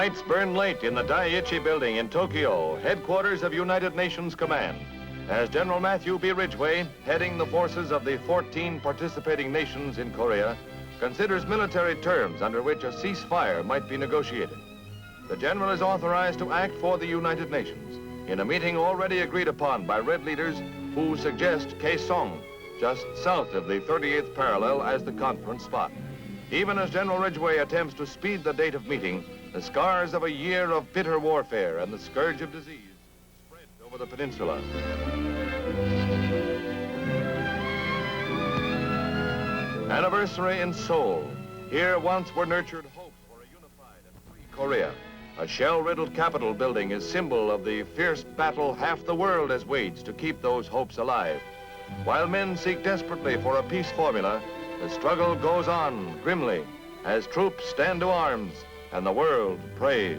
Lights burn late in the Daiichi building in Tokyo, headquarters of United Nations Command, as General Matthew B. Ridgway, heading the forces of the 14 participating nations in Korea, considers military terms under which a ceasefire might be negotiated. The general is authorized to act for the United Nations in a meeting already agreed upon by Red leaders who suggest Kaesong, just south of the 38th parallel, as the conference spot. Even as General Ridgway attempts to speed the date of meeting, the scars of a year of bitter warfare and the scourge of disease spread over the peninsula. Anniversary in Seoul. Here once were nurtured hopes for a unified and free Korea. A shell-riddled Capitol building is symbol of the fierce battle half the world has waged to keep those hopes alive. While men seek desperately for a peace formula, the struggle goes on grimly as troops stand to arms and the world prays.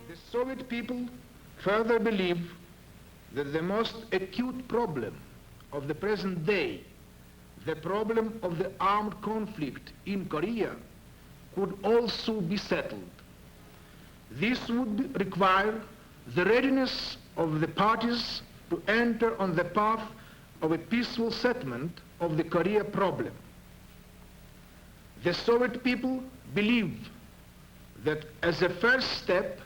The Soviet people further believe that the most acute problem of the present day, the problem of the armed conflict in Korea, could also be settled. This would require the readiness of the parties to enter on the path of a peaceful settlement of the Korea problem. The Soviet people believe that as a first step,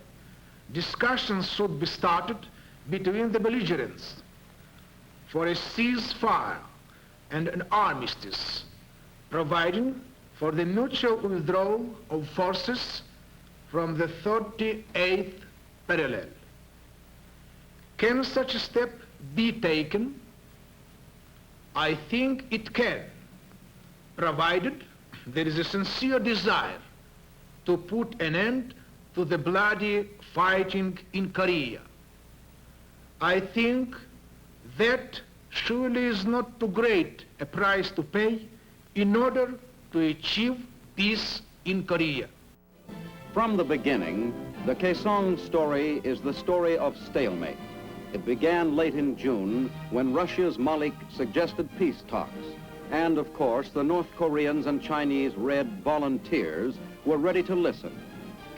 discussions should be started between the belligerents for a ceasefire and an armistice, providing for the mutual withdrawal of forces from the 38th parallel. Can such a step be taken? I think it can, provided there is a sincere desire to put an end to the bloody fighting in Korea. I think that surely is not too great a price to pay in order to achieve peace in Korea. From the beginning, the Kaesong story is the story of stalemate. It began late in June when Russia's Malik suggested peace talks. And of course, the North Koreans and Chinese Red volunteers were ready to listen.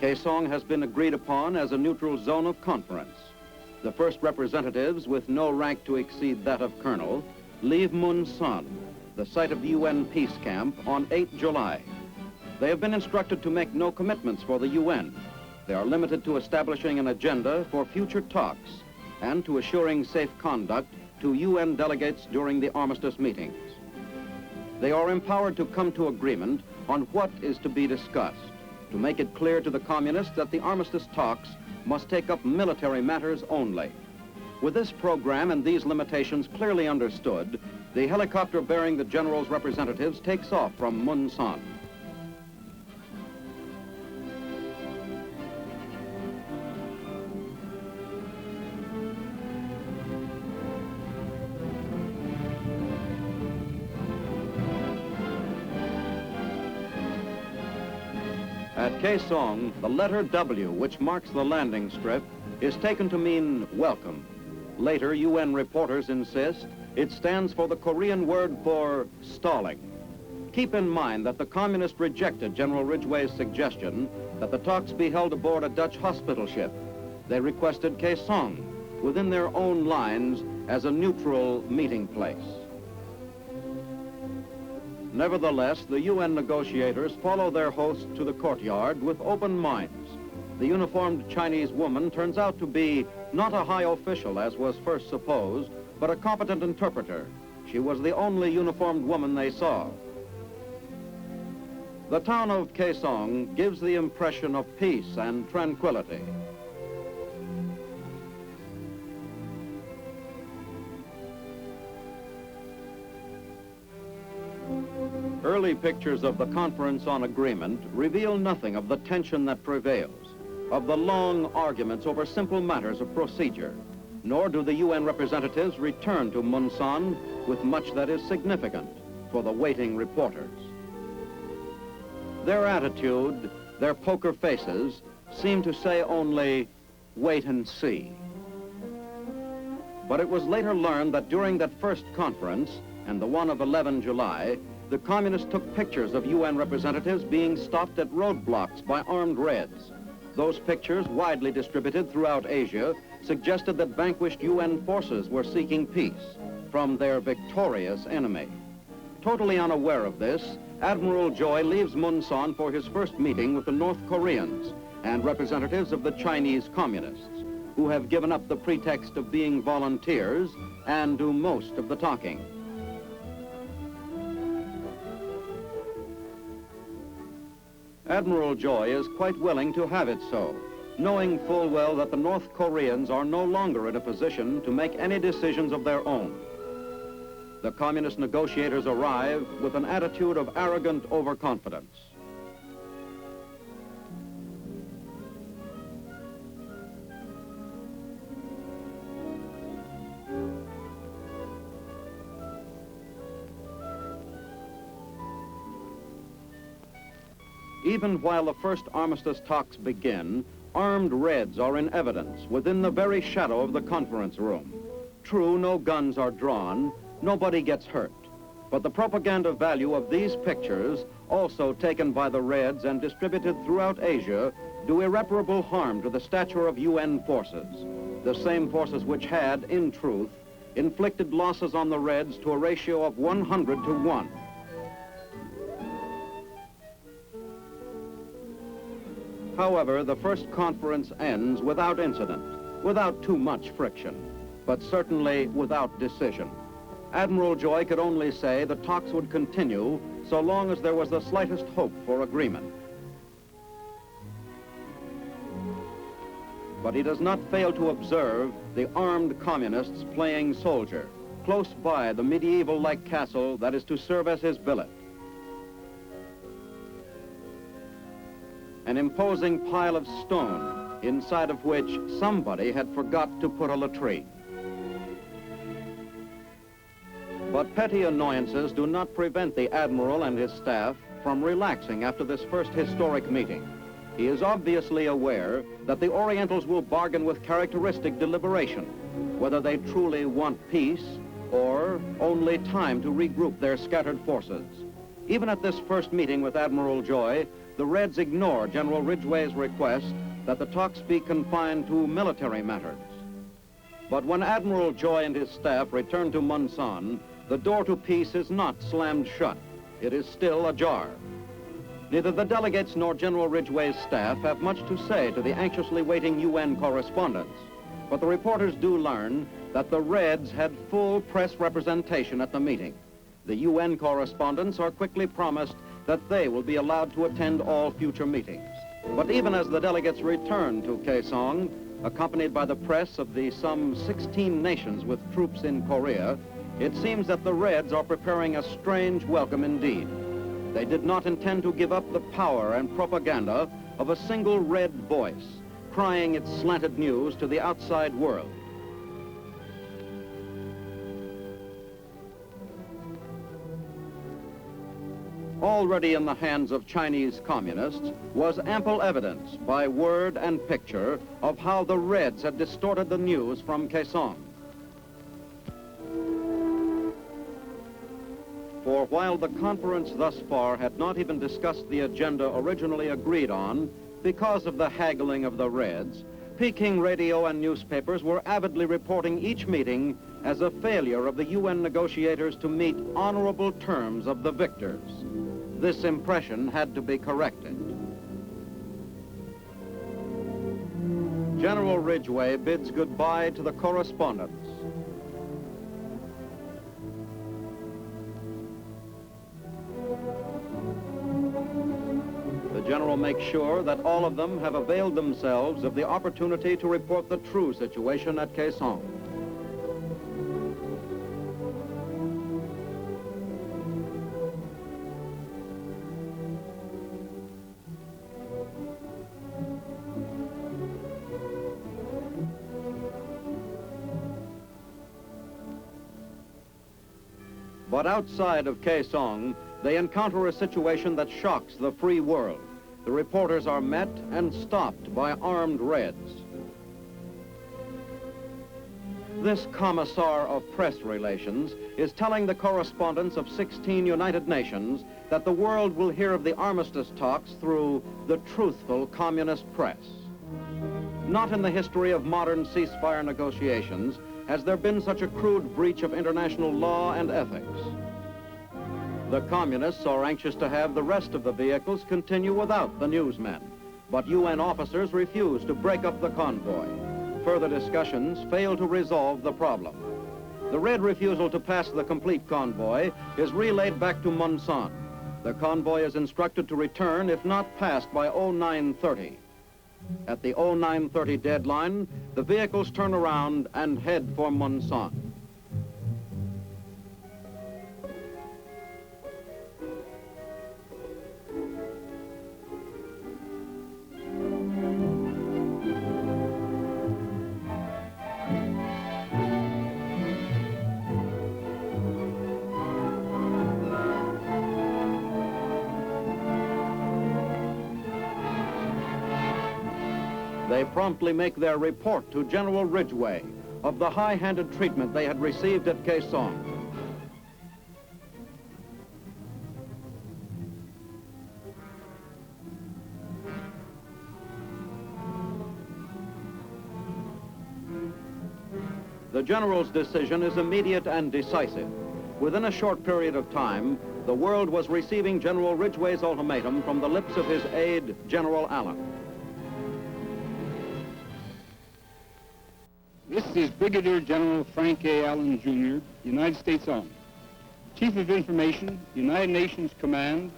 Kaesong has been agreed upon as a neutral zone of conference. The first representatives, with no rank to exceed that of colonel, leave Munsan, the site of the UN peace camp, on 8 July. They have been instructed to make no commitments for the UN. They are limited to establishing an agenda for future talks and to assuring safe conduct to UN delegates during the armistice meetings. They are empowered to come to agreement on what is to be discussed, to make it clear to the communists that the armistice talks must take up military matters only. With this program and these limitations clearly understood, the helicopter bearing the general's representatives takes off from Munsan. At Kaesong, the letter W, which marks the landing strip, is taken to mean welcome. Later, UN reporters insist it stands for the Korean word for stalling. Keep in mind that the communists rejected General Ridgway's suggestion that the talks be held aboard a Dutch hospital ship. They requested Kaesong, within their own lines, as a neutral meeting place. Nevertheless, the UN negotiators follow their host to the courtyard with open minds. The uniformed Chinese woman turns out to be not a high official, as was first supposed, but a competent interpreter. She was the only uniformed woman they saw. The town of Kaesong gives the impression of peace and tranquility. Early pictures of the Conference on Agreement reveal nothing of the tension that prevails, of the long arguments over simple matters of procedure, nor do the UN representatives return to Munsan with much that is significant for the waiting reporters. Their attitude, their poker faces, seem to say only, wait and see. But it was later learned that during that first conference, and the one of 11 July, the communists took pictures of UN representatives being stopped at roadblocks by armed Reds. Those pictures, widely distributed throughout Asia, suggested that vanquished UN forces were seeking peace from their victorious enemy. Totally unaware of this, Admiral Joy leaves Munsan for his first meeting with the North Koreans and representatives of the Chinese communists, who have given up the pretext of being volunteers and do most of the talking. Admiral Joy is quite willing to have it so, knowing full well that the North Koreans are no longer in a position to make any decisions of their own. The communist negotiators arrive with an attitude of arrogant overconfidence. Even while the first armistice talks begin, armed Reds are in evidence within the very shadow of the conference room. True, no guns are drawn, nobody gets hurt. But the propaganda value of these pictures, also taken by the Reds and distributed throughout Asia, do irreparable harm to the stature of UN forces. The same forces which had, in truth, inflicted losses on the Reds to a ratio of 100 to 1. However, the first conference ends without incident, without too much friction, but certainly without decision. Admiral Joy could only say the talks would continue so long as there was the slightest hope for agreement. But he does not fail to observe the armed communists playing soldier, close by the medieval-like castle that is to serve as his billet. An imposing pile of stone, inside of which somebody had forgot to put a latrine. But petty annoyances do not prevent the Admiral and his staff from relaxing after this first historic meeting. He is obviously aware that the Orientals will bargain with characteristic deliberation, whether they truly want peace or only time to regroup their scattered forces. Even at this first meeting with Admiral Joy, the Reds ignore General Ridgway's request that the talks be confined to military matters. But when Admiral Joy and his staff return to Munsan, the door to peace is not slammed shut. It is still ajar. Neither the delegates nor General Ridgway's staff have much to say to the anxiously waiting UN correspondents. But the reporters do learn that the Reds had full press representation at the meeting. The UN correspondents are quickly promised that they will be allowed to attend all future meetings. But even as the delegates return to Kaesong, accompanied by the press of the some 16 nations with troops in Korea, it seems that the Reds are preparing a strange welcome indeed. They did not intend to give up the power and propaganda of a single Red voice, crying its slanted news to the outside world. Already in the hands of Chinese communists was ample evidence by word and picture of how the Reds had distorted the news from Kaesong. For while the conference thus far had not even discussed the agenda originally agreed on because of the haggling of the Reds, Peking radio and newspapers were avidly reporting each meeting as a failure of the UN negotiators to meet honorable terms of the victors. This impression had to be corrected. General Ridgway bids goodbye to the correspondents. The general makes sure that all of them have availed themselves of the opportunity to report the true situation at Kaesong. But outside of Kaesong, they encounter a situation that shocks the free world. The reporters are met and stopped by armed Reds. This commissar of press relations is telling the correspondents of 16 United Nations that the world will hear of the armistice talks through the truthful communist press. Not in the history of modern ceasefire negotiations has there been such a crude breach of international law and ethics. The communists are anxious to have the rest of the vehicles continue without the newsmen, but UN officers refuse to break up the convoy. Further discussions fail to resolve the problem. The red refusal to pass the complete convoy is relayed back to Monson. The convoy is instructed to return if not passed by 0930. At the 0930 deadline, the vehicles turn around and head for Monson. They promptly make their report to General Ridgway of the high-handed treatment they had received at Kaesong. The General's decision is immediate and decisive. Within a short period of time, the world was receiving General Ridgway's ultimatum from the lips of his aide, General Allen. This is Brigadier General Frank A. Allen, Jr., United States Army, Chief of Information, United Nations Command,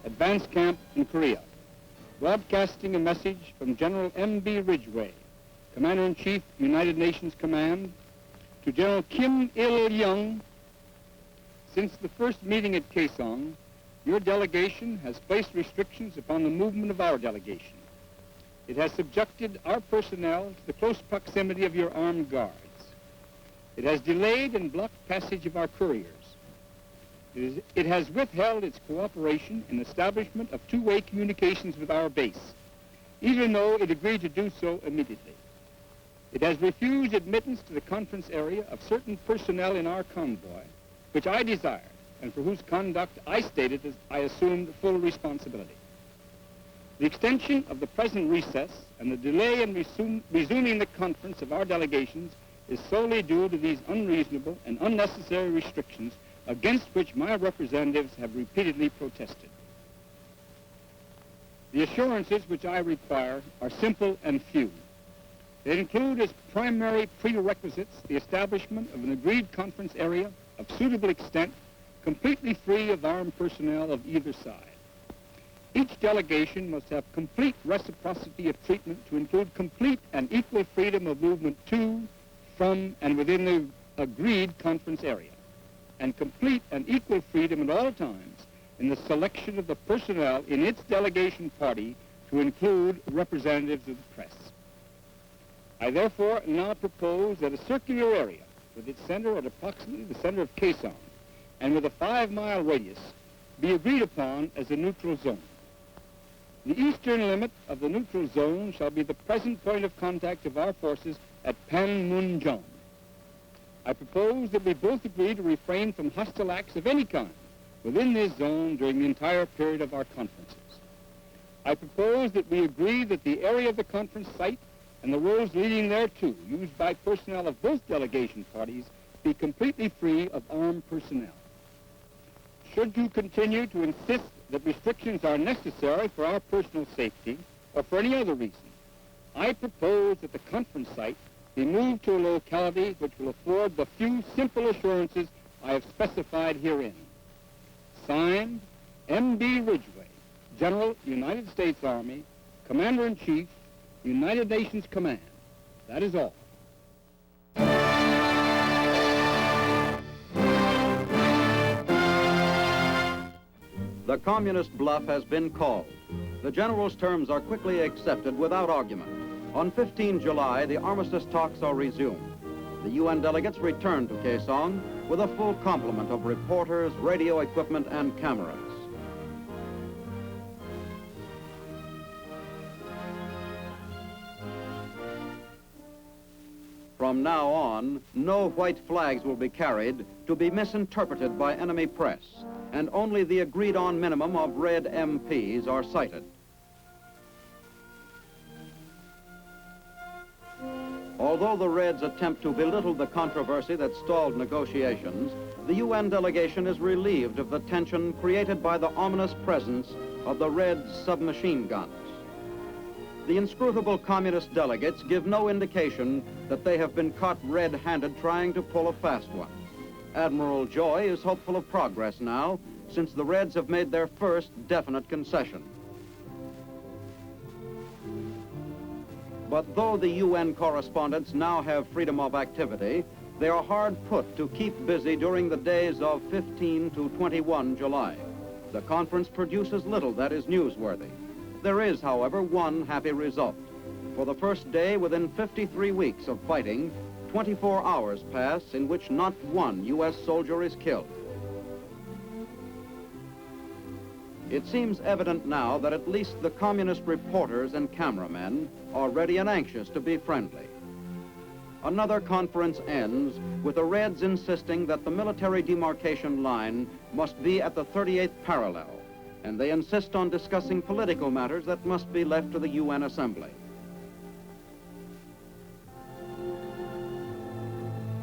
Advanced Camp in Korea, broadcasting a message from General M.B. Ridgway, Commander-in-Chief, United Nations Command, to General Kim Il-young. Since the first meeting at Kaesong, your delegation has placed restrictions upon the movement of our delegation. It has subjected our personnel to the close proximity of your armed guards. It has delayed and blocked passage of our couriers. It has withheld its cooperation in establishment of two-way communications with our base, even though it agreed to do so immediately. It has refused admittance to the conference area of certain personnel in our convoy, which I desired, and for whose conduct I stated as I assumed full responsibility. The extension of the present recess and the delay in resuming the conference of our delegations is solely due to these unreasonable and unnecessary restrictions against which my representatives have repeatedly protested. The assurances which I require are simple and few. They include as primary prerequisites the establishment of an agreed conference area of suitable extent, completely free of armed personnel of either side. Each delegation must have complete reciprocity of treatment to include complete and equal freedom of movement to, from, and within the agreed conference area, and complete and equal freedom at all times in the selection of the personnel in its delegation party to include representatives of the press. I therefore now propose that a circular area with its center at approximately the center of Kaesong and with a 5-mile radius be agreed upon as a neutral zone. The eastern limit of the neutral zone shall be the present point of contact of our forces at Panmunjom. I propose that we both agree to refrain from hostile acts of any kind within this zone during the entire period of our conferences. I propose that we agree that the area of the conference site and the roads leading thereto, used by personnel of both delegation parties, be completely free of armed personnel. Should you continue to insist that restrictions are necessary for our personal safety or for any other reason, I propose that the conference site be moved to a locality which will afford the few simple assurances I have specified herein. Signed, M.B. Ridgway, General, United States Army, Commander-in-Chief, United Nations Command. That is all. The communist bluff has been called. The General's terms are quickly accepted without argument. On 15 July, the armistice talks are resumed. The UN delegates return to Kaesong with a full complement of reporters, radio equipment, and cameras. From From now on, no white flags will be carried to be misinterpreted by enemy press, and only the agreed-on minimum of red MPs are cited. Although the Reds attempt to belittle the controversy that stalled negotiations, the UN delegation is relieved of the tension created by the ominous presence of the Reds' submachine guns. The inscrutable communist delegates give no indication that they have been caught red-handed trying to pull a fast one. Admiral Joy is hopeful of progress now, since the Reds have made their first definite concession. But though the UN correspondents now have freedom of activity, they are hard put to keep busy during the days of 15 to 21 July. The conference produces little that is newsworthy. There is, however, one happy result. For the first day within 53 weeks of fighting, 24 hours pass in which not one U.S. soldier is killed. It seems evident now that at least the communist reporters and cameramen are ready and anxious to be friendly. Another conference ends with the Reds insisting that the military demarcation line must be at the 38th parallel, and they insist on discussing political matters that must be left to the UN Assembly.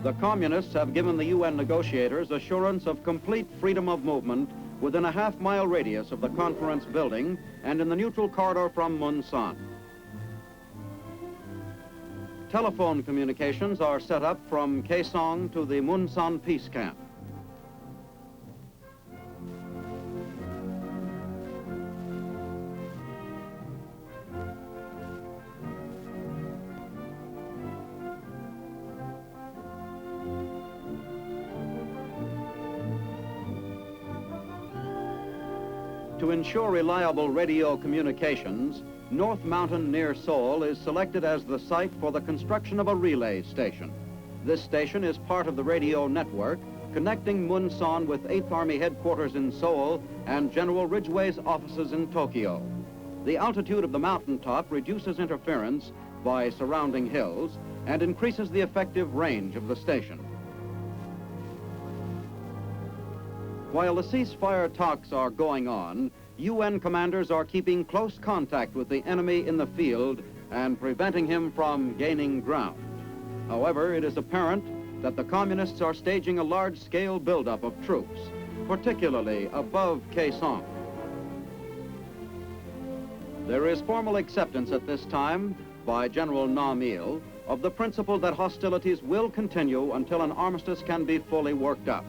The communists have given the UN negotiators assurance of complete freedom of movement within a half-mile radius of the conference building and in the neutral corridor from Munsan. Telephone communications are set up from Kaesong to the Munsan peace camp. To ensure reliable radio communications, North Mountain near Seoul is selected as the site for the construction of a relay station. This station is part of the radio network connecting Munsan with 8th Army headquarters in Seoul and General Ridgway's offices in Tokyo. The altitude of the mountaintop reduces interference by surrounding hills and increases the effective range of the station. While the ceasefire talks are going on, UN commanders are keeping close contact with the enemy in the field and preventing him from gaining ground. However, it is apparent that the communists are staging a large-scale buildup of troops, particularly above Kaesong. There is formal acceptance at this time by General Nam Il of the principle that hostilities will continue until an armistice can be fully worked up.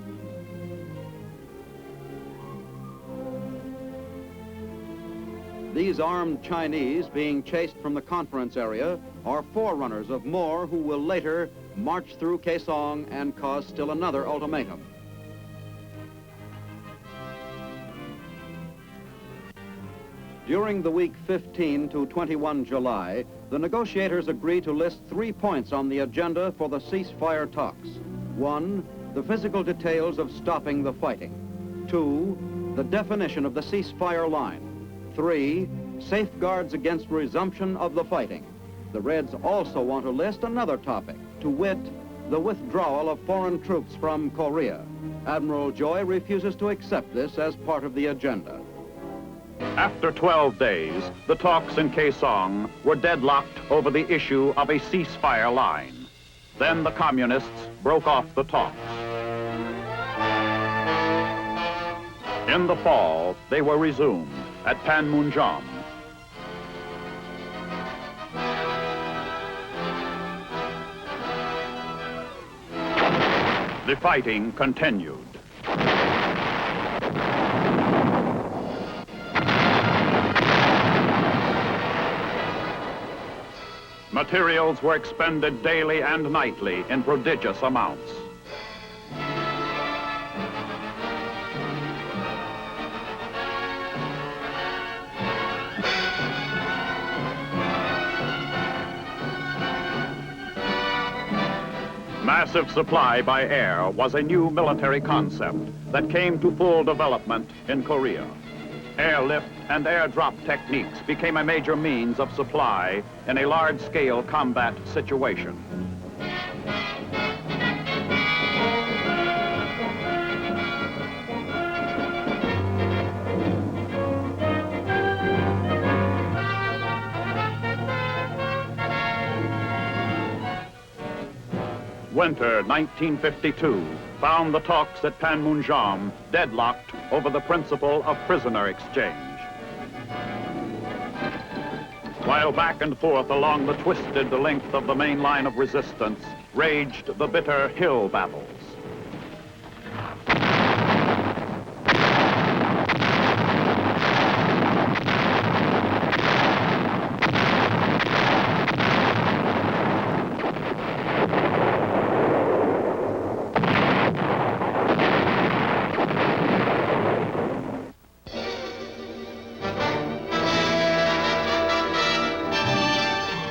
These armed Chinese being chased from the conference area are forerunners of more who will later march through Kaesong and cause still another ultimatum. During the week 15 to 21 July, the negotiators agree to list 3 points on the agenda for the ceasefire talks. 1, the physical details of stopping the fighting. 2, the definition of the ceasefire line. 3, safeguards against resumption of the fighting. The Reds also want to list another topic, to wit, the withdrawal of foreign troops from Korea. Admiral Joy refuses to accept this as part of the agenda. After 12 days, the talks in Kaesong were deadlocked over the issue of a ceasefire line. Then the communists broke off the talks. In the fall, they were resumed at Panmunjom. The fighting continued. Materials were expended daily and nightly in prodigious amounts. Massive supply by air was a new military concept that came to full development in Korea. Airlift and airdrop techniques became a major means of supply in a large-scale combat situation. Winter 1952 found the talks at Panmunjom deadlocked over the principle of prisoner exchange. While back and forth along the twisted length of the main line of resistance raged the bitter hill battles.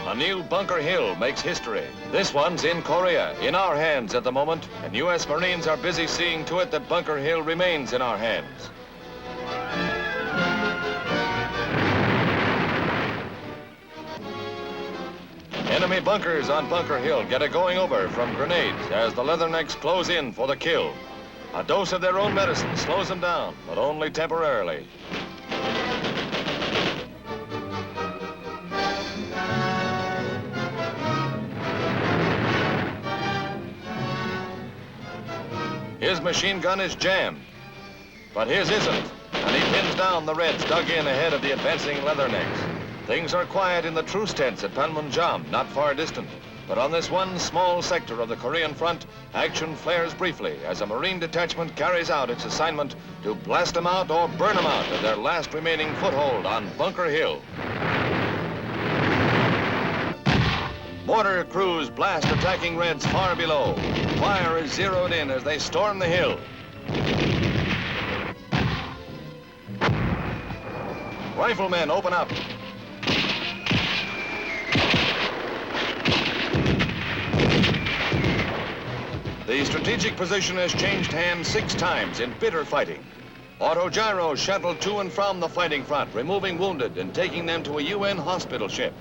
A new Bunker Hill makes history. This one's in Korea, in our hands at the moment, and U.S. Marines are busy seeing to it that Bunker Hill remains in our hands. Enemy bunkers on Bunker Hill get a going over from grenades as the Leathernecks close in for the kill. A dose of their own medicine slows them down, but only temporarily. His machine gun is jammed, but his isn't, and he pins down the Reds dug in ahead of the advancing Leathernecks. Things are quiet in the truce tents at Panmunjom, not far distant, but on this one small sector of the Korean front, action flares briefly as a Marine detachment carries out its assignment to blast them out or burn them out at their last remaining foothold on Bunker Hill. Mortar crews blast attacking Reds far below. Fire is zeroed in as they storm the hill. Riflemen open up. The strategic position has changed hands 6 times in bitter fighting. Autogyros shuttled to and from the fighting front, removing wounded and taking them to a UN hospital ship.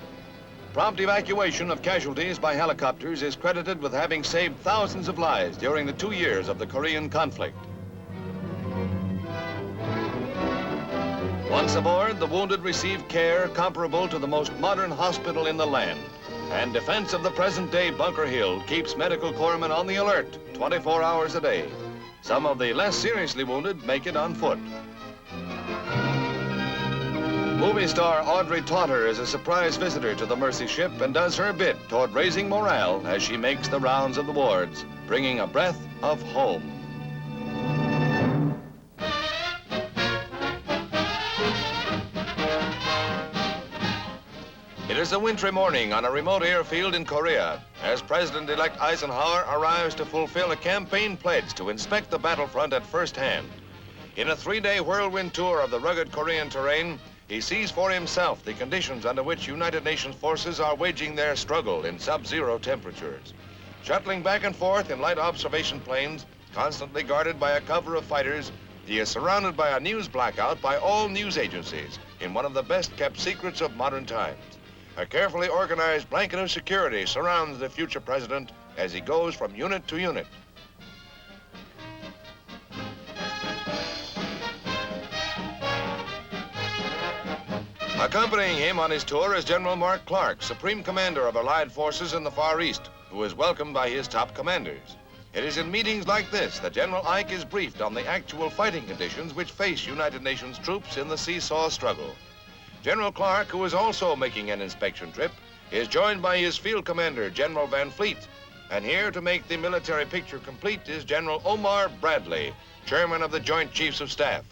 Prompt evacuation of casualties by helicopters is credited with having saved thousands of lives during the 2 years of the Korean conflict. Once aboard, the wounded receive care comparable to the most modern hospital in the land. And defense of the present-day Bunker Hill keeps medical corpsmen on the alert 24 hours a day. Some of the less seriously wounded make it on foot. Movie star Audrey Totter is a surprise visitor to the Mercy ship and does her bit toward raising morale as she makes the rounds of the wards, bringing a breath of home. It is a wintry morning on a remote airfield in Korea as President-elect Eisenhower arrives to fulfill a campaign pledge to inspect the battlefront at first hand. In a 3-day whirlwind tour of the rugged Korean terrain, he sees for himself the conditions under which United Nations forces are waging their struggle in sub-zero temperatures. Shuttling back and forth in light observation planes, constantly guarded by a cover of fighters, he is surrounded by a news blackout by all news agencies in one of the best-kept secrets of modern times. A carefully organized blanket of security surrounds the future president as he goes from unit to unit. Accompanying him on his tour is General Mark Clark, Supreme Commander of Allied forces in the Far East, who is welcomed by his top commanders. It is in meetings like this that General Ike is briefed on the actual fighting conditions which face United Nations troops in the seesaw struggle. General Clark, who is also making an inspection trip, is joined by his field commander, General Van Fleet. And here to make the military picture complete is General Omar Bradley, Chairman of the Joint Chiefs of Staff.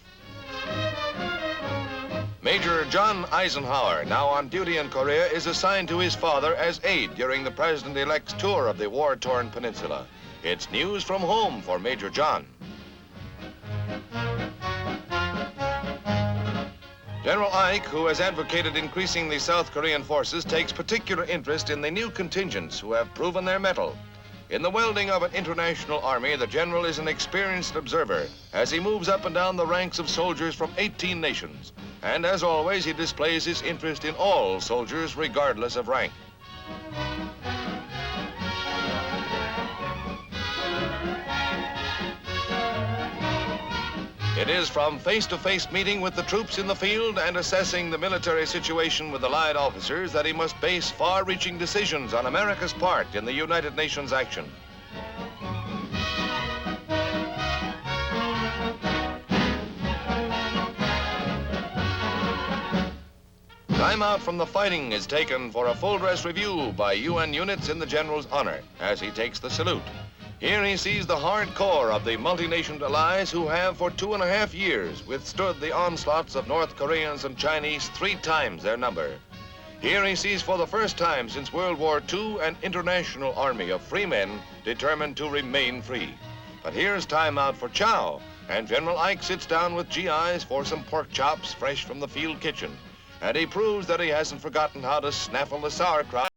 Major John Eisenhower, now on duty in Korea, is assigned to his father as aide during the President-elect's tour of the war-torn peninsula. It's news from home for Major John. General Ike, who has advocated increasing the South Korean forces, takes particular interest in the new contingents who have proven their mettle. In the welding of an international army, the general is an experienced observer as he moves up and down the ranks of soldiers from 18 nations. And as always, he displays his interest in all soldiers, regardless of rank. It is from face-to-face meeting with the troops in the field and assessing the military situation with Allied officers that he must base far-reaching decisions on America's part in the United Nations action. Time out from the fighting is taken for a full-dress review by UN units in the General's honor as he takes the salute. Here he sees the hard core of the multinational allies who have for 2.5 years withstood the onslaughts of North Koreans and Chinese 3 times their number. Here he sees for the first time since World War II an international army of free men determined to remain free. But here's time out for chow, and General Ike sits down with GIs for some pork chops fresh from the field kitchen. And he proves that he hasn't forgotten how to snaffle the sauerkraut.